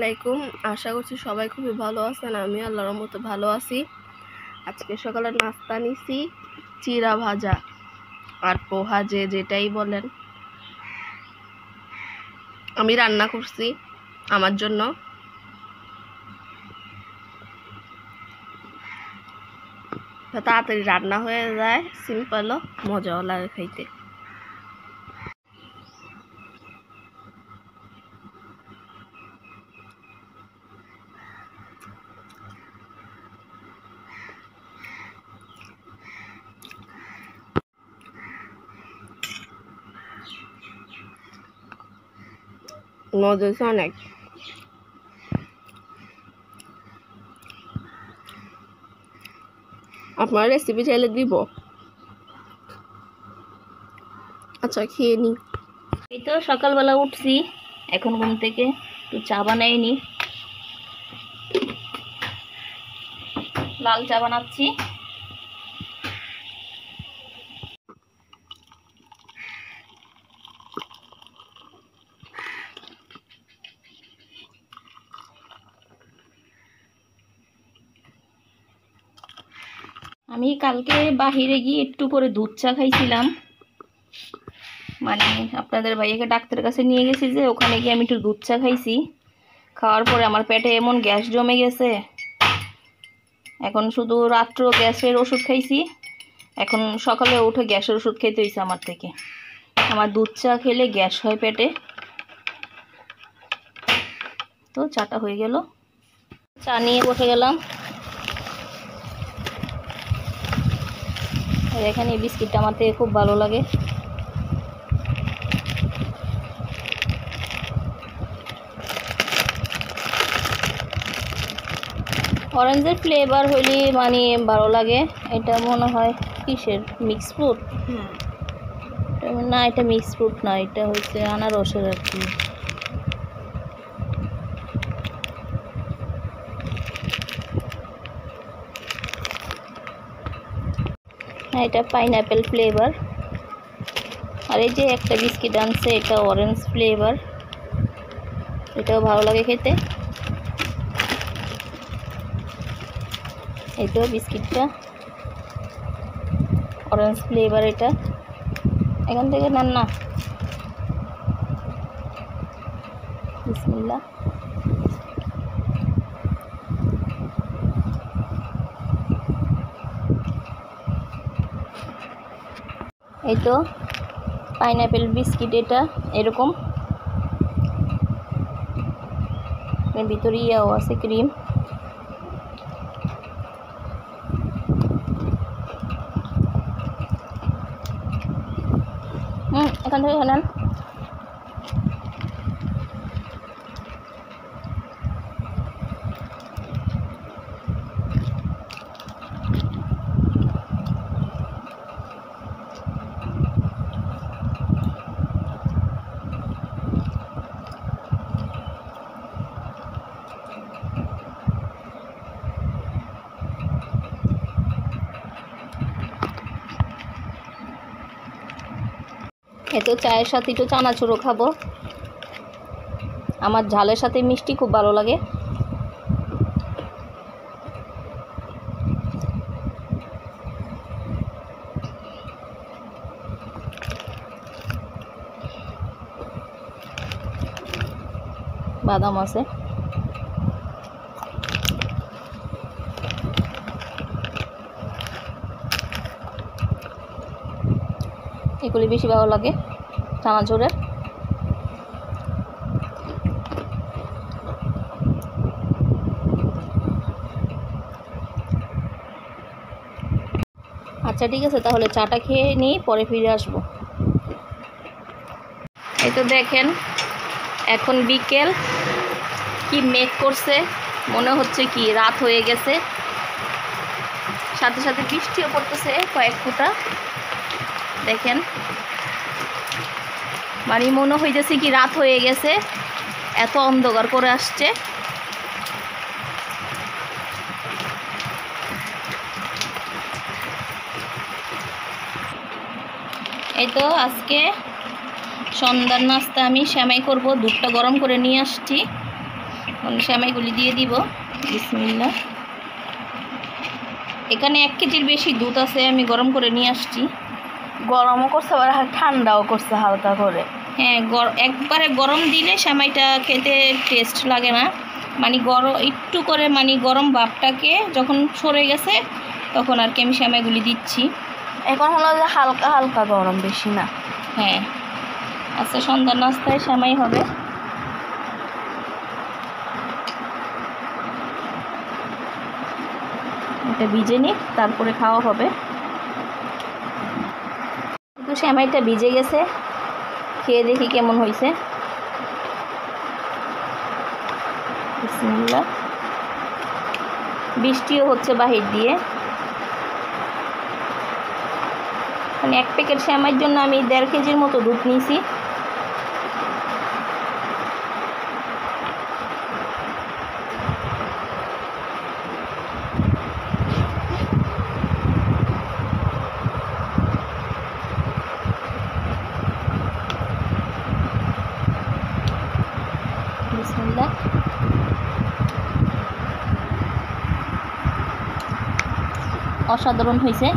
আলাইকুম। আশা করছি সবাই খুবই ভালো আছেন। আমি আল্লাহর রহমতে ভালো আছি। আজকে সকালে নাস্তা নিছি চিরা ভাজা আর পোহা, যেটাই বলেন। আমি রান্না করছি আমার জন্য। তাড়াতাড়ি রান্না হয়ে যায়, সিম্পলও মজাও লাগে খাইতে। মজা হয়েছে অনেক। আপনার রেসিপি চাইলে দিব। আচ্ছা, খেয়ে নি। এই তো সকালবেলা উঠছি, এখন ঘুম থেকে একটু চা বানাইনি, লাল চা বানাচ্ছি। আমি কালকে বাহিরে গিয়ে একটু করে দুধ চা খাইছিলাম। মানে আপনাদের ভাইয়াকে ডাক্তারের কাছে নিয়ে গেছি, যে ওখানে গিয়ে আমি একটু দুধ চা খাইছি। খাওয়ার পরে আমার পেটে এমন গ্যাস জমে গেছে, এখন শুধু রাত্র গ্যাসের ওষুধ খাইছি। এখন সকালে উঠে গ্যাসের ওষুধ খেতে হয়েছে আমার থেকে। আমার দুধ চা খেলে গ্যাস হয় পেটে। তো চাটা হয়ে গেল, চা নিয়ে বসে গেলাম। আর এখানে এই বিস্কিটটা আমার থেকে খুব ভালো লাগে। অরেঞ্জের ফ্লেভার হইলে মানে ভালো লাগে। এটা মনে হয় কিসের, মিক্স ফ্রুট? না, এটা মিক্স ফ্রুট না, এটা হচ্ছে আনারসের আর কি। হ্যাঁ, এটা পাইনাপেল ফ্লেভার। আর এই যে একটা বিস্কিট আনছে, এটা অরেঞ্জ ফ্লেভার, এটাও ভালো লাগে খেতে। এই তো বিস্কিটটা অরেঞ্জ ফ্লেভার, এটা এখান থেকে নেন না। বিসমিল্লাহ। এই তো পাইনাপেল বিস্কিট, এটা এরকম ভিতরে ইয়াও আছে, ক্রিম। এখান থেকে নেন। এত চায়ের সাথে একটু চানাচুরও খাবো। আমার ঝালের সাথে মিষ্টি খুব ভালো লাগে। বাদাম আছে। এগুলি বেশি ভালো লাগে চানাচুরের। আচ্ছা ঠিক আছে, তাহলে চাটা খেয়ে নিই, পরে ফিরে আসবো। এই তো দেখেন, এখন বিকেল, কি মেঘ করছে, মনে হচ্ছে কি রাত হয়ে গেছে। সাথে সাথে বৃষ্টিও পড়তেছে কয়েক ফোঁটা। দেখেন, মানে মনে হইতেছে কি রাত হয়ে গেছে, এত অন্ধকার করে আসছে। এই তো আজকে সন্ধ্যার নাস্তা আমি সেমাই করব। দুধটা গরম করে নিয়ে আসছি, সেমাইগুলি দিয়ে দিব। বিসমিল্লাহ। এখানে 1 কেজির বেশি দুধ আছে, আমি গরম করে নিয়ে আসছি। গরমও করছে আবার ঠান্ডাও করছে হালকা করে। হ্যাঁ, একবারে গরম দিলে সেমাইটা খেতে টেস্ট লাগে না। মানে একটু করে মানে গরম ভাবটাকে যখন সরে গেছে তখন আর কি আমি সেমাইগুলি দিচ্ছি। এখন হলো যে হালকা হালকা গরম, বেশি না। হ্যাঁ, আচ্ছা, সন্ধ্যার নাস্তায় সেমাই হবে। এটা ভিজে নিই, তারপরে খাওয়া হবে। কিন্তু সেমাইটা ভিজে গেছে, খেয়ে দেখি কেমন হয়েছে। বিসমিল্লাহ। বৃষ্টিও হচ্ছে বাহির দিয়ে। মানে 1 প্যাকেট সেমাইয়ের জন্য আমি 1.5 কেজির মতো দুধ নিয়েছি। বিসমিল্লাহ। অসাধারণ হয়েছে।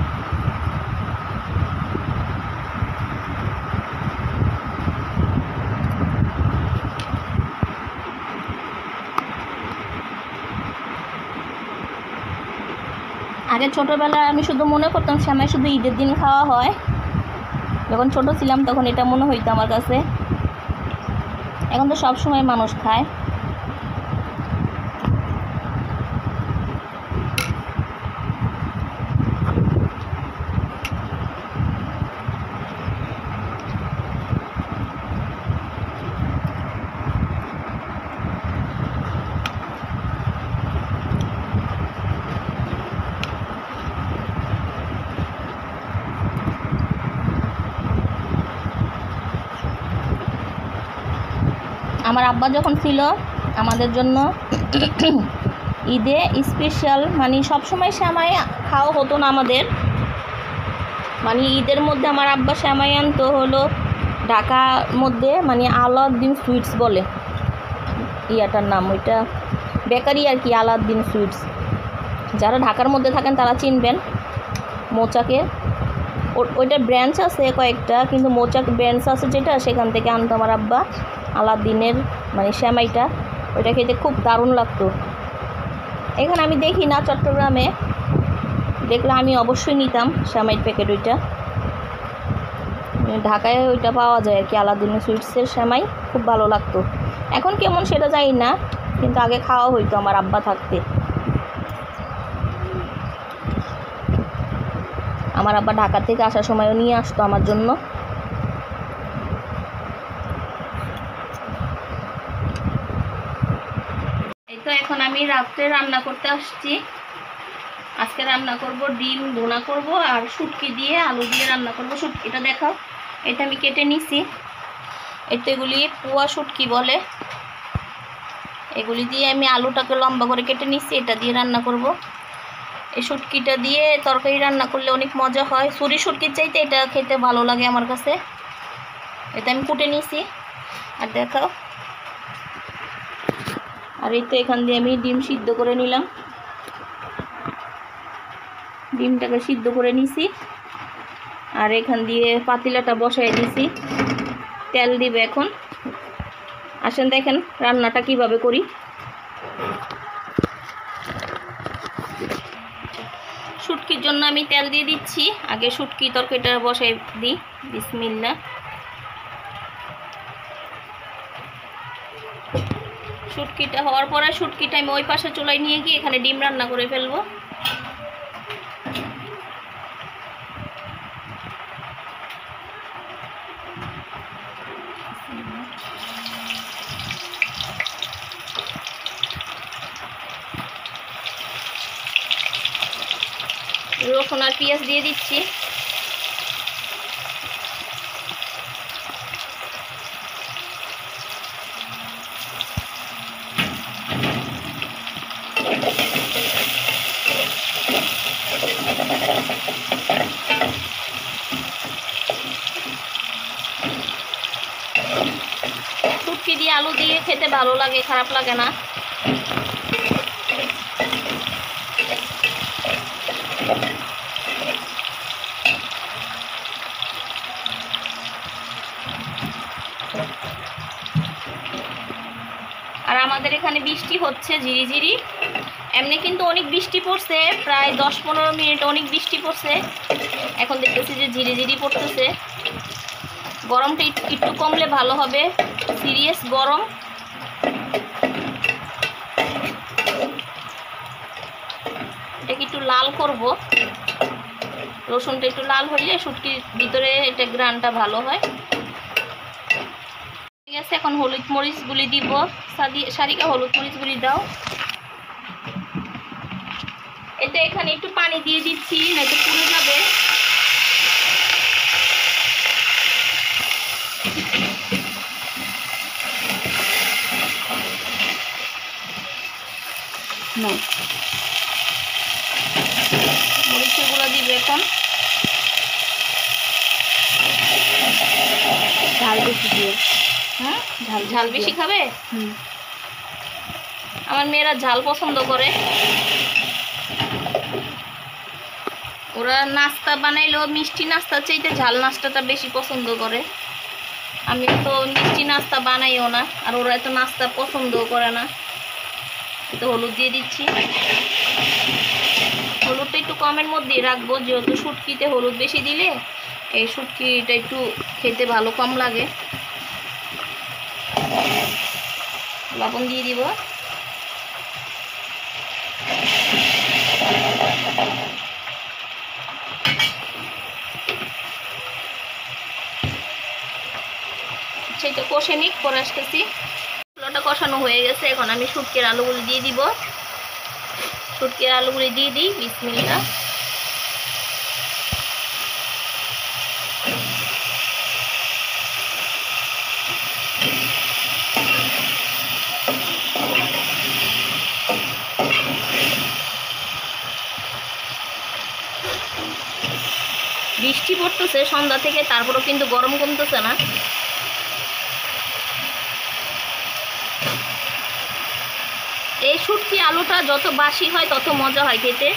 আগে ছোটোবেলায় আমি শুধু মনে করতাম সেমাই শুধু ঈদের দিন খাওয়া হয়। যখন ছোট ছিলাম তখন এটা মনে হইতো আমার কাছে। এখন তো সব সময় মানুষ খায়। আমার আব্বা যখন ছিল আমাদের জন্য ঈদে স্পেশাল মানে সবসময় সেমাই খাওয়া হতো না আমাদের। মানে ঈদের মধ্যে আমার আব্বা সেমাই আনতো হলো ঢাকার মধ্যে, মানে আলাউদ্দিন সুইটস বলে ইয়াটার নাম, ওইটা বেকারি আর কি, আলাউদ্দিন সুইটস। যারা ঢাকার মধ্যে থাকেন তারা চিনবেন। মোচাকে ওইটার ব্রাঞ্চ আছে কয়েকটা, কিন্তু মোচাক ব্রাঞ্চ আছে যেটা, সেখান থেকে আনতো আমার আব্বা আলাউদ্দিনের মানে সেমাইটা। ওইটা খেতে খুব দারুণ লাগতো। এখানে আমি দেখি না, চট্টগ্রামে দেখলে আমি অবশ্যই নিতাম সেমাইয়ের প্যাকেট। ওইটা ঢাকায় ওইটা পাওয়া যায় আর কি, আলাউদ্দিনের সুইটসের সেমাই খুব ভালো লাগতো। এখন কেমন সেটা জানি না, কিন্তু আগে খাওয়া হইতো আমার আব্বা থাকতে। আমার আব্বা ঢাকা থেকে আসার সময়ও নিয়ে আসতো আমার জন্য। এই তো এখন আমি রাত্রে রান্না করতে আসছি। আজকে রান্না করব ডিম ভুনা করব আর শুটকি দিয়ে আলু দিয়ে রান্না করব। শুটকিটা দেখাও, এটা আমি কেটে নিছি। এতে এগুলি পোয়া শুটকি বলে। এগুলি দিয়ে আমি আলুটাকে লম্বা করে কেটে নিছি, এটা দিয়ে রান্না করব। এই শুটকিটা দিয়ে তরকারি রান্না করলে অনেক মজা হয়। ছুরি শুটকির চাইতে এটা খেতে ভালো লাগে আমার কাছে। এটা আমি কুটে নিছি আর দেখাও। আর এই তো এখান দিয়ে আমি ডিম সিদ্ধ করে নিলাম। ডিমটাকে সিদ্ধ করে নিছি আর এখান দিয়ে পাতিলাটা বসাই দিছি। তেল দিবে এখন। আসেন দেখেন রান্নাটা কিভাবে করি। শুটকির জন্য আমি তেল দিয়ে দিচ্ছি। আগে শুটকি তরকারিটা বসাই দিই। বিসমিল্লাহ। শুটকিটা হওয়ার পরে শুটকিটা আমি ওই পাশে চুলায় নিয়ে গিয়ে এখানে ডিম রান্না করে ফেলবো। রসুন আর পেঁয়াজ দিয়ে দিচ্ছি। শুটকি দিয়ে আলু দিয়ে খেতে ভালো লাগে, খারাপ লাগে না। আর আমাদের এখানে বৃষ্টি হচ্ছে ঝিরিঝিরি। এমনি কিন্তু অনেক বৃষ্টি পড়ছে, প্রায় 10-15 মিনিট অনেক বৃষ্টি পড়ছে। এখন দেখতেছি যে ঝিরিঝিরি পড়তেছে। গরমটা একটু কমলে ভালো হবে, সিরিয়াস গরম। এটাকে একটু লাল করব, রসুনটা একটু লাল হইলে শুটকির ভিতরে এটা গ্রানটা ভালো হয়। ঠিক আছে, এখন হলুদ মরিচ গুলি দিব। সারিকা হলুদ মরিচ গুলি দাও। এটা এখানে একটু পানি দিয়ে দিচ্ছি, নয়তো পুড়ে যাবে। মরিচের গুঁড়া দিব এখন। ঝাল বেশি দিয়ে। হ্যাঁ, ঝাল বেশি খাবে? আমার মেয়েরা ঝাল পছন্দ করে। ওরা নাস্তা বানাইলেও মিষ্টি নাস্তা চাইতে ঝাল নাস্তাটা বেশি পছন্দ করে। আমি তো মিষ্টি নাস্তা বানাইও না, আর ওরা এত নাস্তা পছন্দও করে না। তো হলুদ দিয়ে দিচ্ছি। হলুদটা একটু কমের মধ্যেই রাখবো, যেহেতু শুটকিতে হলুদ বেশি দিলে এই শুটকিটা একটু খেতে ভালো কম লাগে। লবণ দিয়ে দিব। সেটা কষে নিক, পরে আসতেছি। মশলাটা কষানো হয়ে গেছে, এখন আমি শুটকির আলুগুলি দিয়ে দিব। শুটকির আলুগুলি দিয়ে দিই, বিসমিল্লাহ। বৃষ্টি পড়তেছে সন্ধ্যা থেকে, তারপরও কিন্তু গরম কমতেছে না। এই শুটকি আলুটা যত বাসি হয় তত মজা হয় খেতে।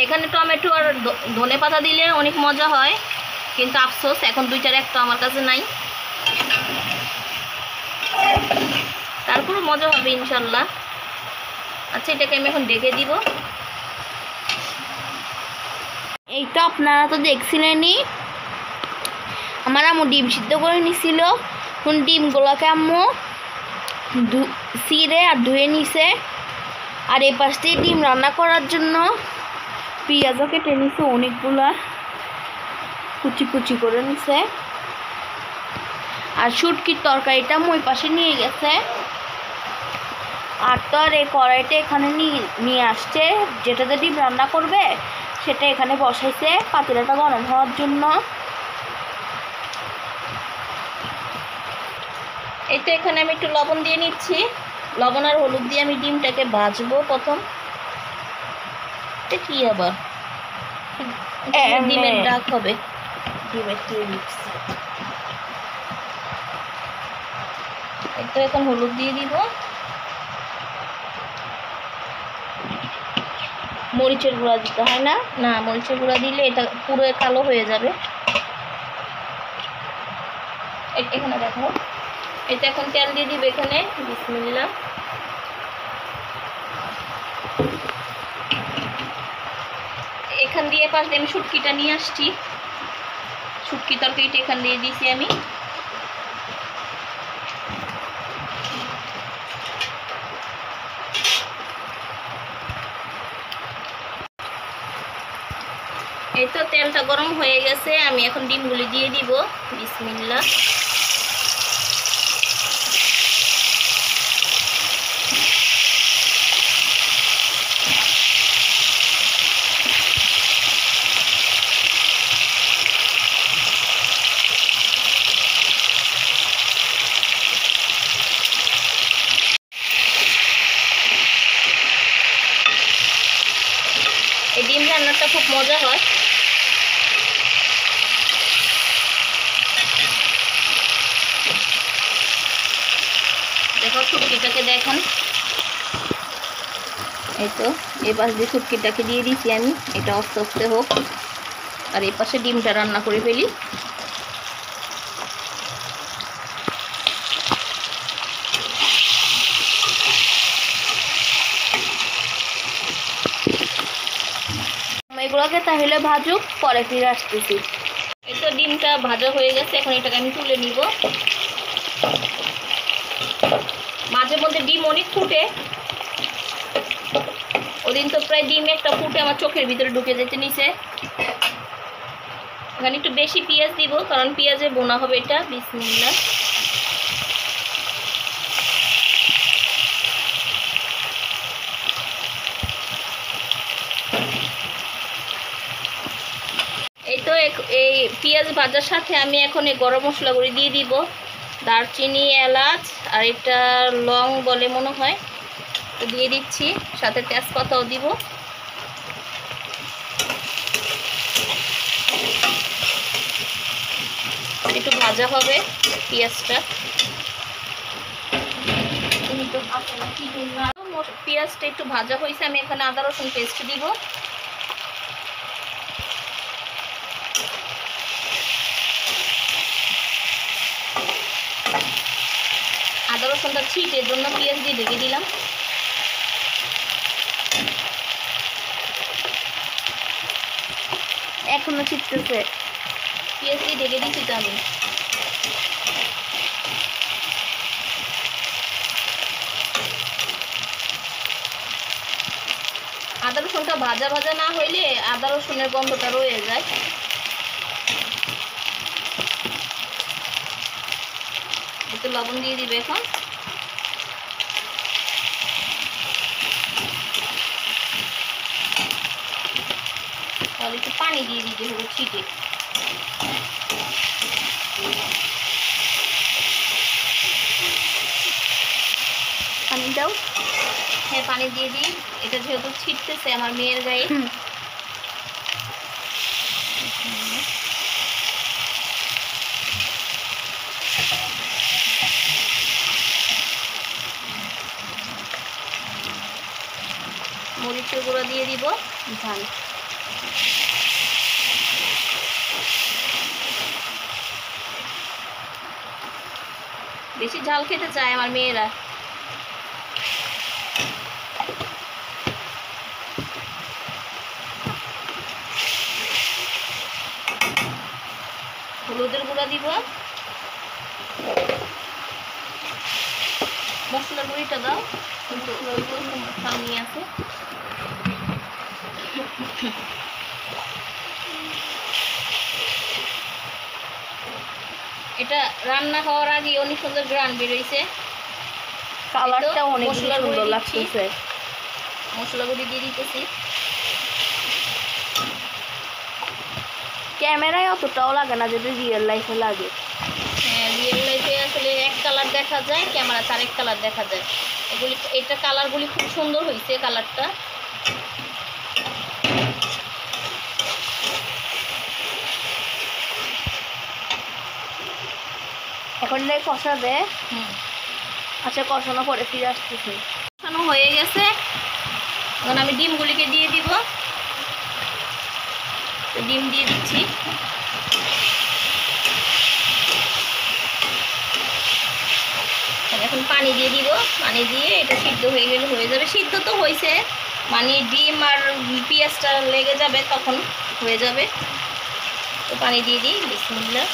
এখানে টমেটো আর ধনে পাতা দিলে অনেক মজা হয়, কিন্তু আফসোস এখন দুইটার একটা আমার কাছে নাই। তারপরও মজা হবে ইনশাল্লাহ। আচ্ছা, এটাকে আমি এখন ডেকে দিব। এই তো আপনারা তো দেখছিলেনই, আমার আম্মু ডিম সিদ্ধ করে নিছিল। এখন ডিমগুলোকে আম্মু চিড়ে আর ধুয়ে নিছে। আর এই পাশ দিয়ে ডিম রান্না করার জন্য পেঁয়াজও কেটে নিছে, অনেকগুলা কুচি কুচি করে নিছে। আর শুটকির তরকারিটা ওই পাশে নিয়ে গেছে। আর তো আর এই কড়াইটা এখানে নিয়ে আসছে, যেটাতে ডিম রান্না করবে সেটা এখানে বসাইছে পাতিলাটা গরম হওয়ার জন্য। এই তো এখানে আমি একটু লবণ দিয়ে নিচ্ছি। লবণ আর হলুদ দিয়ে আমি ডিমটাকে ভাজবো প্রথম। এটা কি আবার ডিমের ডাক হবে? ডিমের টিপস। এই তো এখন হলুদ দিয়ে দিব। মরিচের গুঁড়া দিতে হয় না? না, মরিচের গুঁড়া দিলে এটা পুরো কালো হয়ে যাবে। এখানে দেখো, এটা এখন তেল দিয়ে দিবে এখানে, বিসমিল্লাহ। এখান দিয়ে পাশ দিয়ে আমি শুটকিটা নিয়ে আসছি। শুটকি তরকারিটা এখান দিয়ে দিয়েছি আমি। এই তো তেলটা গরম হয়ে গেছে, আমি এখন ডিমগুলি দিয়ে দিব, বিসমিল্লাহ। ডিম রান্নাটা খুব মজা হয়। দেখো শুটকিটাকে দেখুন, এই তো এই পাশ দিয়ে শুটকিটাকে দিয়ে দিছি আমি, এটা আস্তে আস্তে হোক, আর এই পাশে ডিমটা রান্না করে ফেলি। এগুলোকে তাহলে ভাজুক, পরে ফিরে আসতেছি। এই তো ডিমটা ভাজা হয়ে গেছে, এখন এটাকে আমি তুলে নিব। মাঝে মধ্যে ডিম অনেক ফুটে, ওদিন তো প্রায় ডিম একটা ফুটে আমার চোখের ভিতরে ঢুকে যেতে নিছে। এখানে একটু বেশি পেঁয়াজ দিব, কারণ পেঁয়াজে বোনা হবে এটা। বিসমিল্লাহ। এই তো এই পেঁয়াজ ভাজার সাথে আমি এখন এই গরম মশলাগুলি দিয়ে দিব, দারচিনি, এলাচ আর এটা লং বলে মনে হয়, তো দিয়ে দিচ্ছি, সাথে তেজপাতাও দিব। একটু ভাজা হবে পেঁয়াজটা। পেঁয়াজটা একটু ভাজা হয়েছে, আমি এখানে আদা রসুন পেস্ট দিব। আদা রসুনটা ছিটে এর জন্য পেঁয়াজ দিয়ে ঢেকে দিলাম। এখনো ছিটতেছে, পেঁয়াজ দিয়ে ঢেকে দিচ্ছি তো আমি। আদা রসুনটা ভাজা ভাজা না হইলে আদা রসুনের গন্ধটা রয়ে যায়। একটু লবণ দিয়ে দিবে এখন। তাহলে একটু পানি দিয়ে দিতে হবে ছিটে। পানি দাও। হ্যাঁ পানি দিয়ে দিই, এটা যেহেতু ছিটতেছে আমার মেয়ের গায়ে। মরিচের গুঁড়ো দিয়ে দিব, ঝাল। বেশি ঝাল খেতে চায় আমার মেয়েরা। হলুদের গুঁড়া দিব, মশলার গুঁড়িটা দাও, কিন্তু সামনে আছে। এটা রান্না হওয়ার আগে অনেক সুন্দর গ্রান বেরোইছে, কালারটা অনেক মশলার সুন্দর গুঁড়ি লাগতেছে। মশলা গুঁড়ি দিয়ে দিতেছি। ক্যামেরায় অতটাও লাগে না, যদি রিয়েল লাইফে লাগে। হ্যাঁ রিয়েল লাইফে আসলে এক কালার দেখা যায়, ক্যামেরা আরেক কালার দেখা যায়। এগুলি এটা কালারগুলি খুব সুন্দর হয়েছে কালারটা। এখন কষাবে। আচ্ছা, কষানো পরে ফিরে আসতেছে। কষানো হয়ে গেছে, এখন আমি ডিমগুলিকে দিয়ে দিব। ডিম দিয়ে দিচ্ছি। এখন পানি দিয়ে দিব, পানি দিয়ে এটা সিদ্ধ হয়ে গেলে হয়ে যাবে। সিদ্ধ তো হয়েছে, মানে ডিম আর পেঁয়াজটা লেগে যাবে, তখন হয়ে যাবে। তো পানি দিয়ে দিই, বিসমিল্লাহ।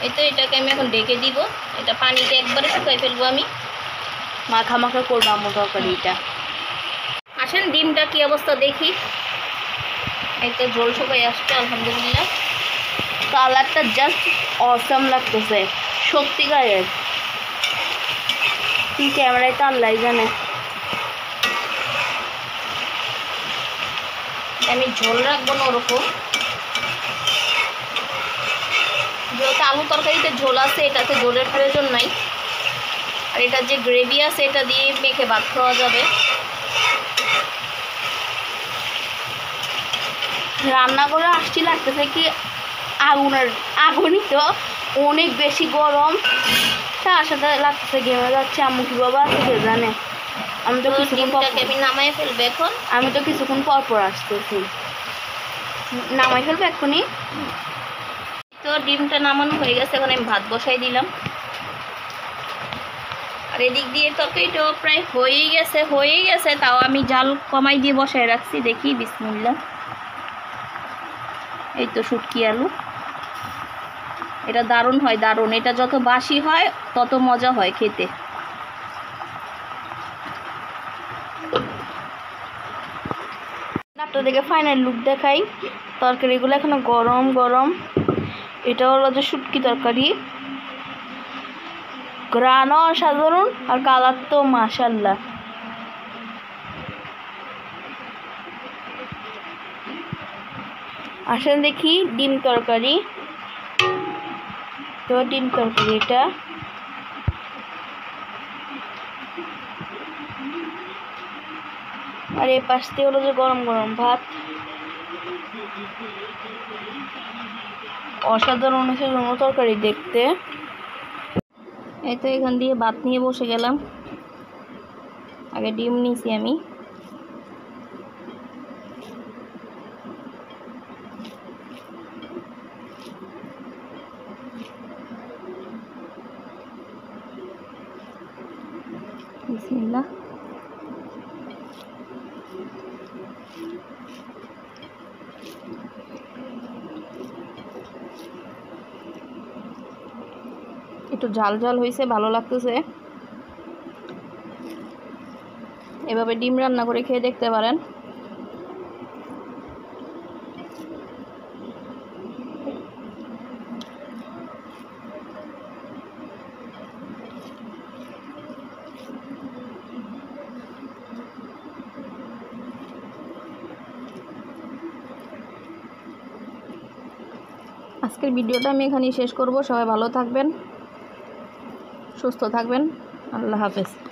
এই তো এটাকে আমি এখন ঢেকে দিব, এটা পানিটা একবারে শুকাই ফেলবো আমি। মাখা মাখা করবো আমার তরকারিটা। আসেন ডিমটা কি অবস্থা দেখি। এই তো ঝোল শুকাই আসছে আলহামদুলিল্লাহ। কালারটা জাস্ট অসম লাগতেছে, সত্যিকারের। কি ক্যামেরায় তো আল্লাহ জানে। আমি ঝোল রাখবো না ওরকম, যেহেতু আলু তরকারিতে ঝোল আছে, এটাতে ঝোলের প্রয়োজন নাই। আর এটা যে গ্রেভি আছে এটা দিয়ে মেখে ভাত খাওয়া যাবে। রান্না করে আসছি, লাগতেছে কি আগুনই তো অনেক বেশি গরম, তার সাথে লাগতেছে ঘেমে যাচ্ছে। আম্মু কি বাবা আছে কে জানে। আমি তো ডিমটাকে আমি নামাই ফেলবো এখন। আমি তো কিছুক্ষণ পর পর আসতেছি। নামাই ফেলবো এক্ষুনি। তো ডিমটা নামানো হয়ে গেছে, এখন আমি ভাত বসাই দিলাম। আর এদিক দিয়ে তরকারিটাও প্রায় হয়েই গেছে, তাও আমি জাল কমাই দিয়ে বসায় রাখছি। দেখি, বিসমিল্লাহ। এই তো শুটকি আলু, এটা দারুণ হয়, দারুণ। এটা যত বাসি হয় তত মজা হয় খেতে। আপনাদেরকে ফাইনাল লুক দেখাই। তরকারিগুলো এখনো গরম গরম। এটা হলো যে শুটকি তরকারি, গ্রানও অসাধারণ আর কালার তো মাশাল্লাহ। আসলে দেখি ডিম তরকারি, তো ডিম তরকারি এটা। আর এই পাশ দিয়ে হলো যে গরম গরম ভাত, অসাধারণ হয়েছে তরকারি দেখতে। এই তো এখান দিয়ে ভাত নিয়ে বসে গেলাম। আগে ডিম নিয়েছি আমি। বিসমিল্লাহ। একটু ঝাল ঝাল হয়েছে, ভালো লাগতেছে। এভাবে ডিম রান্না করে খেয়ে দেখতে পারেন। আজকের ভিডিওটা আমি এখানেই শেষ করব। সবাই ভালো থাকবেন, সুস্থ থাকবেন। আল্লাহ হাফেজ।